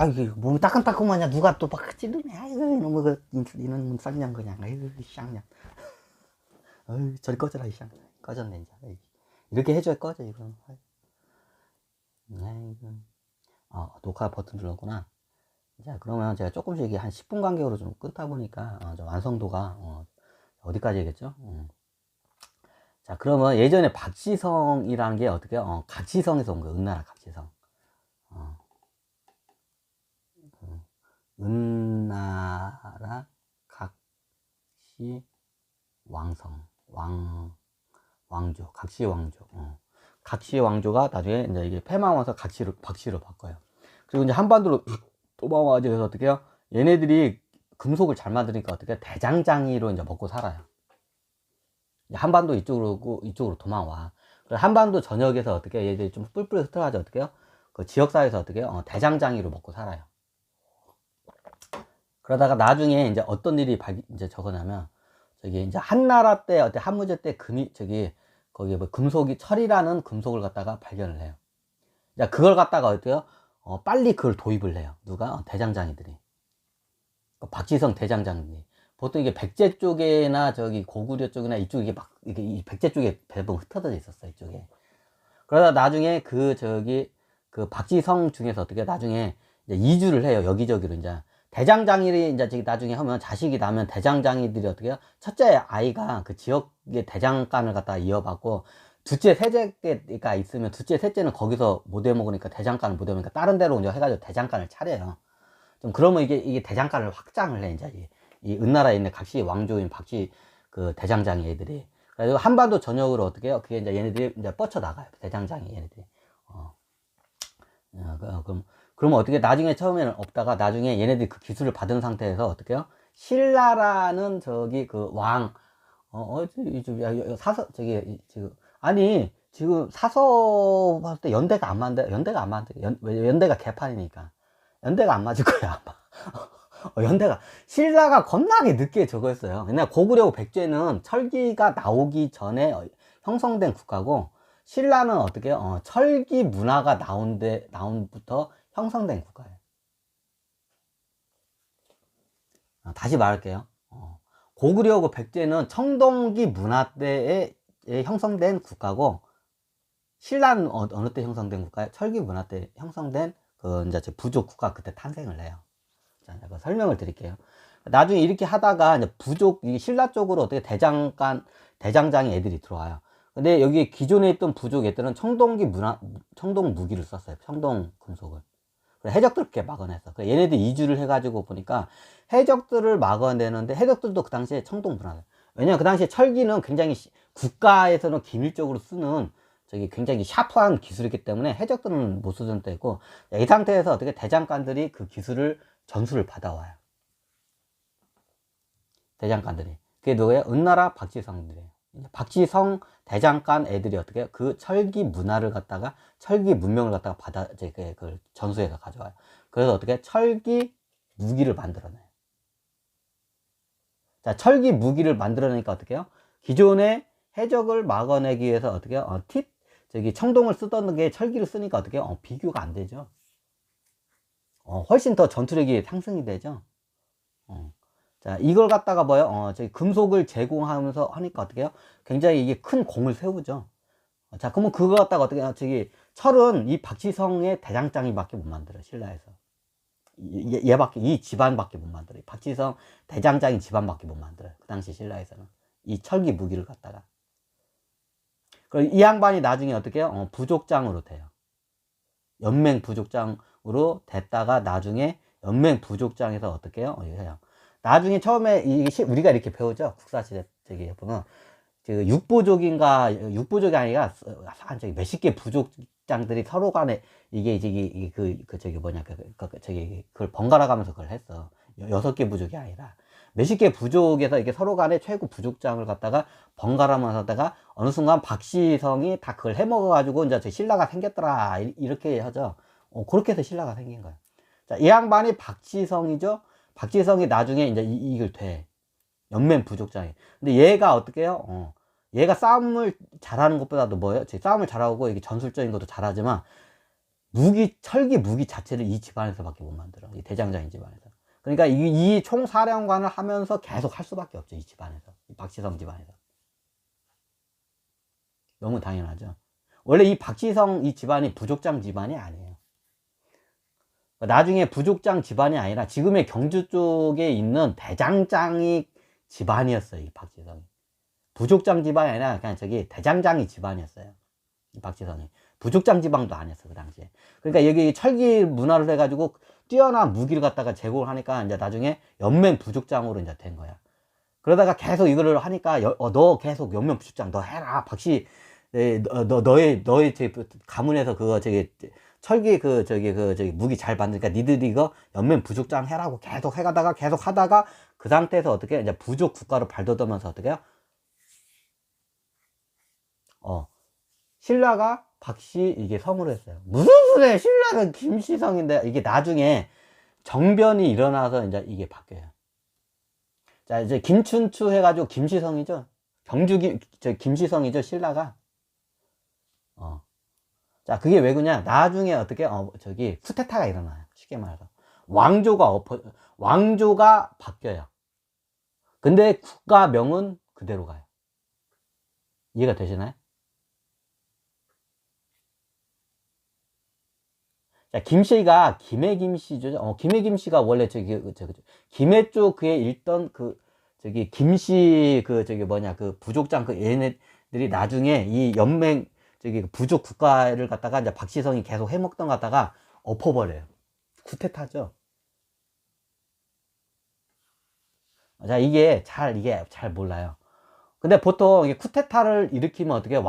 이게 몸이 따끔따끔하냐, 누가 또 막 찌르네. 아이고, 이놈의 이놈 쌍냥 그냥. 아이고, 쌍냥. 어이, 저리 꺼져라, 이 쌍. 꺼졌네, 이제. 이렇게 해줘야 꺼져, 이건. 아이고. 녹화 버튼 눌렀구나. 자, 그러면 제가 조금씩 이게 한 10분 간격으로 좀 끊다 보니까, 좀 완성도가, 어디까지 겠죠? 자, 그러면 예전에 박지성이라는 게 어떻게, 각지성에서 온 거예요. 은나라 각지성. 은나라 각시 왕성. 왕조. 각시 왕조. 각시 왕조가 나중에 이제 이게 패망와서 박씨로 바꿔요. 그리고 이제 한반도로 도망와가지고 어떻게 해요? 얘네들이 금속을 잘 만드니까 어떻게 대장장이로 이제 먹고 살아요. 한반도 이쪽으로 도망와. 한반도 전역에서 어떻게 얘들이 좀 뿔뿔 흩어가지고 어떻게 해요? 그 지역사회에서 어떻게 해요? 대장장이로 먹고 살아요. 그러다가 나중에 이제 어떤 일이 이제 적어냐면, 저기 이제 한나라 때, 한무제 때 거기 뭐 금속이, 철이라는 금속을 갖다가 발견을 해요. 그걸 갖다가 어때요? 빨리 그걸 도입을 해요. 누가? 대장장이들이. 박지성 대장장이들이. 보통 이게 백제 쪽에나 저기 고구려 쪽이나 이쪽에 이게 백제 쪽에 대부분 흩어져 있었어, 이쪽에. 그러다 나중에 그 박지성 중에서 어떻게 나중에 이제 이주를 해요, 여기저기로 이제. 대장장이들이 이제 나중에 하면 자식이 나면 대장장이들이 어떻게 해요? 첫째 아이가 그 지역의 대장간을 갖다가 이어받고, 둘째, 셋째가 있으면 둘째, 셋째는 거기서 못 해먹으니까 대장간을 못 해먹으니까 다른 데로 이제 해가지고 대장간을 차려요. 좀 그러면 이게 대장간을 확장을 해, 이제. 이 은나라에 있는 각시 왕조인 박씨 그 대장장이 애들이. 그래서 한반도 전역으로 어떻게 해요? 그게 이제 얘네들이 이제 뻗쳐나가요. 대장장이 얘네들이. 그럼 어떻게 나중에 처음에는 없다가 나중에 얘네들이 그 기술을 받은 상태에서 어떻게 해요? 신라라는 저기 그 왕, 사서, 아니, 지금 사서 봤을 때 연대가 안 맞는데, 연대가 개판이니까. 연대가 안 맞을 거야, 아마. 신라가 겁나게 늦게 저거 했어요. 그냥 고구려고 백제는 철기가 나오기 전에 형성된 국가고, 신라는 어떻게 해요? 철기 문화가 나온부터 형성된 국가예요. 다시 말할게요. 고구려고 백제는 청동기 문화 때에 형성된 국가고, 신라는 어느 때 형성된 국가예요? 철기 문화 때 형성된 이제 부족 국가 그때 탄생을 해요. 자, 제가 설명을 드릴게요. 나중에 이렇게 하다가 이제 신라 쪽으로 어떻게 대장장이 애들이 들어와요. 근데 여기 기존에 있던 부족 애들은 청동 무기를 썼어요. 청동 금속을. 해적들 이렇게 막아냈어. 얘네들 이주를 해가지고 보니까 해적들을 막아내는데, 해적들도 그 당시에 청동 문화예요. 왜냐면 그 당시에 철기는 굉장히 국가에서는 기밀적으로 쓰는 굉장히 샤프한 기술이기 때문에 해적들은 못 쓰던 때고, 이 상태에서 어떻게 대장간들이 그 기술을 전수를 받아와요. 대장간들이. 그게 누구예요? 은나라 박지성들이에요. 박지성 대장간 애들이 어떻게 그 철기 문화를 갖다가, 철기 문명을 갖다가 그걸 전수해서 가져와요. 그래서 어떻게 철기 무기를 만들어내요. 자, 철기 무기를 만들어내니까 어떻게 해요? 기존의 해적을 막아내기 위해서 어떻게 해요? 청동을 쓰던 게 철기를 쓰니까 어떻게 해요? 비교가 안 되죠. 훨씬 더 전투력이 상승이 되죠. 자, 이걸 갖다가 뭐예요? 금속을 제공하면서 하니까 어떻게 해요? 굉장히 이게 큰 공을 세우죠. 자, 그러면 그거 갖다가 어떻게 해요? 철은 이 박지성의 대장장이밖에 못 만들어요, 신라에서. 이 집안밖에 못 만들어요. 박지성 대장장이 집안밖에 못 만들어요. 그 당시 신라에서는. 이 철기 무기를 갖다가. 그리고 이 양반이 나중에 어떻게 해요? 부족장으로 돼요. 연맹 부족장으로 됐다가 나중에 연맹 부족장에서 어떻게 해요? 나중에 처음에 우리가 이렇게 배우죠. 국사시대 보면 육부족이 아니라 한 몇십 개 부족장들이 서로 간에 그걸 번갈아 가면서 그걸 했어. 6개 부족이 아니라 몇십 개 부족에서 이게 서로 간에 최고 부족장을 갖다가 번갈아가면서 하다가 어느 순간 박시성이 다 그걸 해먹어 가지고 이제 신라가 생겼더라, 이렇게 하죠. 그렇게 해서 신라가 생긴 거예요. 자, 이 양반이 박지성이죠. 박지성이 나중에 이제 이걸 돼. 연맹 부족장이. 근데 얘가 어떻게 해요? 얘가 싸움을 잘하는 것보다도 뭐예요? 싸움을 잘하고 이게 전술적인 것도 잘하지만 철기 무기 자체를 이 집안에서밖에 못 만들어. 이 대장장이 집안에서. 그러니까 이 총사령관을 하면서 계속 할 수밖에 없죠. 이 집안에서. 이 박지성 집안에서. 너무 당연하죠. 원래 이 박지성 이 집안이 부족장 집안이 아니에요. 나중에 부족장 집안이 아니라 지금의 경주 쪽에 있는 대장장이 집안이었어요. 이 박지성이. 부족장 집안이 아니라 그냥 저기 대장장이 집안이었어요. 이 박지성이. 부족장 지방도 아니었어, 그 당시에. 그러니까 여기 철기 문화를 해가지고 뛰어난 무기를 갖다가 제공을 하니까 이제 나중에 연맹 부족장으로 이제 된 거야. 그러다가 계속 이거를 하니까 너 계속 연맹 부족장 너 해라. 박씨, 너의 가문에서 그거 철기 저기 무기 잘 만드니까 니들이 이거 연맹 부족장 해라고 계속 해가다가 계속 하다가 그 상태에서 어떻게 이제 부족 국가로 발돋우면서 어떻게 해요? 신라가 박씨 이게 성으로 했어요. 무슨 소리야? 신라는 김씨성인데 이게 나중에 정변이 일어나서 이제 이게 바뀌어요. 자, 이제 김춘추 해가지고 김씨성이죠. 김씨성이죠, 신라가. 자, 그게 왜 그러냐? 나중에 어떻게, 쿠데타가 일어나요. 쉽게 말해서. 왕조가 바뀌어요. 근데 국가명은 그대로 가요. 이해가 되시나요? 자, 김씨가 김해 김씨죠. 김해 김씨가 원래 김해 쪽에 있던 김씨 부족장 얘네들이 나중에 이 연맹 부족 국가를 갖다가 이제 박시성이 계속 해먹던 갖다가 엎어버려요. 쿠데타죠. 자, 이게 잘 몰라요. 근데 보통 쿠데타를 일으키면 어떻게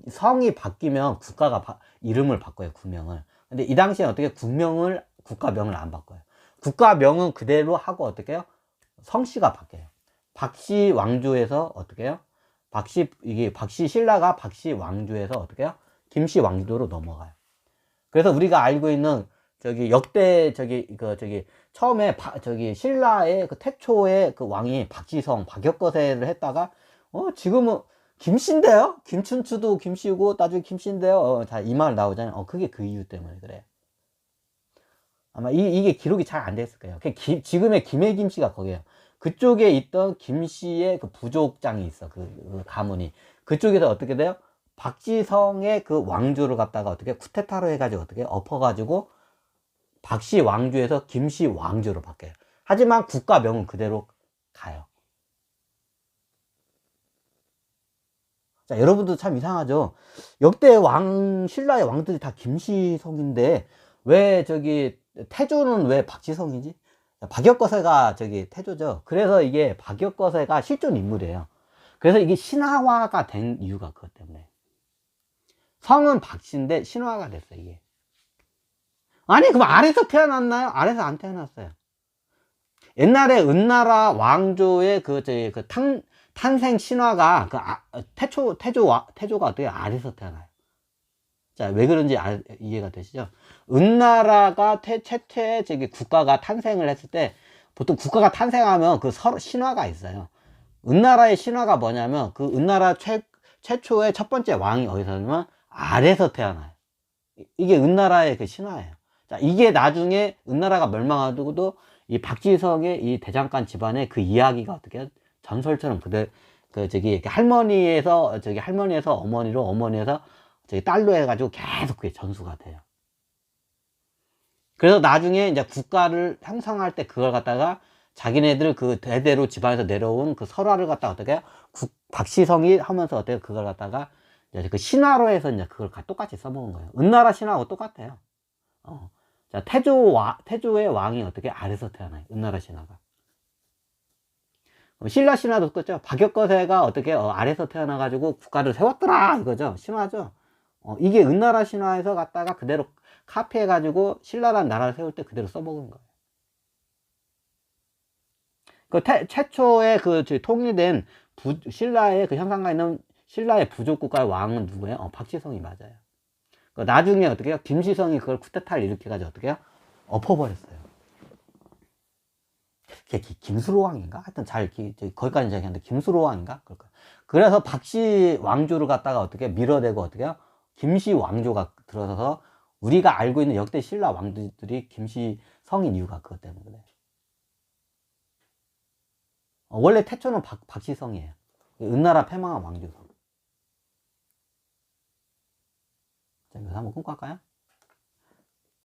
성이 바뀌면 국가가 이름을 바꿔요. 국명을. 근데 이 당시에 어떻게 국가명을 안 바꿔요. 국가명은 그대로 하고 어떻게 해요? 성씨가 바뀌어요. 박씨 왕조에서 어떻게 해요? 박씨 신라가 박씨 왕조에서 어떻게 해요? 김씨 왕조로 넘어가요. 그래서 우리가 알고 있는 역대 처음에 신라의 태초의 그 왕이 박지성 박역거세를 했다가 지금은 김씨인데요? 김춘추도 김씨고 나중에 김씨인데요? 자, 이 말 나오잖아요. 그게 그 이유 때문에 그래요. 아마 이게 기록이 잘 안 됐을 거예요. 지금의 김해 김씨가 거기에요. 그쪽에 있던 김씨의 그 부족장이 있어. 그 가문이. 그쪽에서 어떻게 돼요? 박지성의 그 왕조를 갖다가 어떻게 쿠데타로 해가지고 어떻게 엎어가지고 박씨 왕조에서 김씨 왕조로 바뀌어요. 하지만 국가명은 그대로 가요. 자, 여러분도 참 이상하죠? 역대 신라의 왕들이 다 김씨성인데, 왜 태조는 왜 박지성이지? 박역거세가 태조죠. 그래서 이게 박역거세가 실존 인물이에요. 그래서 이게 신화화가 된 이유가 그것 때문에. 성은 박씨인데 신화가 됐어요, 이게. 아니, 그럼 아래서 태어났나요? 아래서 안 태어났어요. 옛날에 은나라 왕조의 탄생 신화가 태조가 어떻게 아래서 태어나요? 자, 왜 그런지 이해가 되시죠? 은나라가 최초의 국가가 탄생을 했을 때 보통 국가가 탄생하면 서로 신화가 있어요. 은나라의 신화가 뭐냐면 은나라 최초의 첫 번째 왕이 어디서 나냐면 아래서 태어나요. 이게 은나라의 신화예요. 자, 이게 나중에 은나라가 멸망하고도 이 박지성의 이 대장간 집안의 그 이야기가 어떻게 전설처럼 할머니에서 어머니로 어머니에서 딸로 해가지고 계속 그게 전수가 돼요. 그래서 나중에 이제 국가를 형성할 때 그걸 갖다가 자기네들 대대로 집안에서 내려온 설화를 갖다가 어떻게 박시성이 하면서 어떻게 그걸 갖다가 이제 신화로 해서 이제 그걸 똑같이 써먹은 거예요. 은나라 신화하고 똑같아요. 자, 태조의 왕이 어떻게 아래서 태어나요? 은나라 신화가. 신라 신화도 똑같죠. 박역거세가 어떻게 아래서 태어나가지고 국가를 세웠더라 이거죠. 신화죠. 이게 은나라 신화에서 갖다가 그대로 카피해가지고 신라라는 나라를 세울 때 그대로 써먹은 거예요. 최초의 통일된 신라의 형상가 있는 신라의 부족국가의 왕은 누구예요? 박지성이 맞아요. 나중에 어떻게 해요? 김시성이 그걸 쿠데타를 일으켜가지고 어떻게 해요? 엎어버렸어요. 김수로왕인가? 하여튼 거기까지 얘기하는데 김수로왕인가? 그래서 박씨 왕조를 갖다가 어떻게 밀어내고 어떻게 해요? 김씨 왕조가 들어서서 우리가 알고 있는 역대 신라 왕들이 김씨성인 이유가 그것 때문에 그래. 원래 태초는 박씨성이에요. 은나라 패망한 왕조성. 자, 이거 한번 끊고 할까요?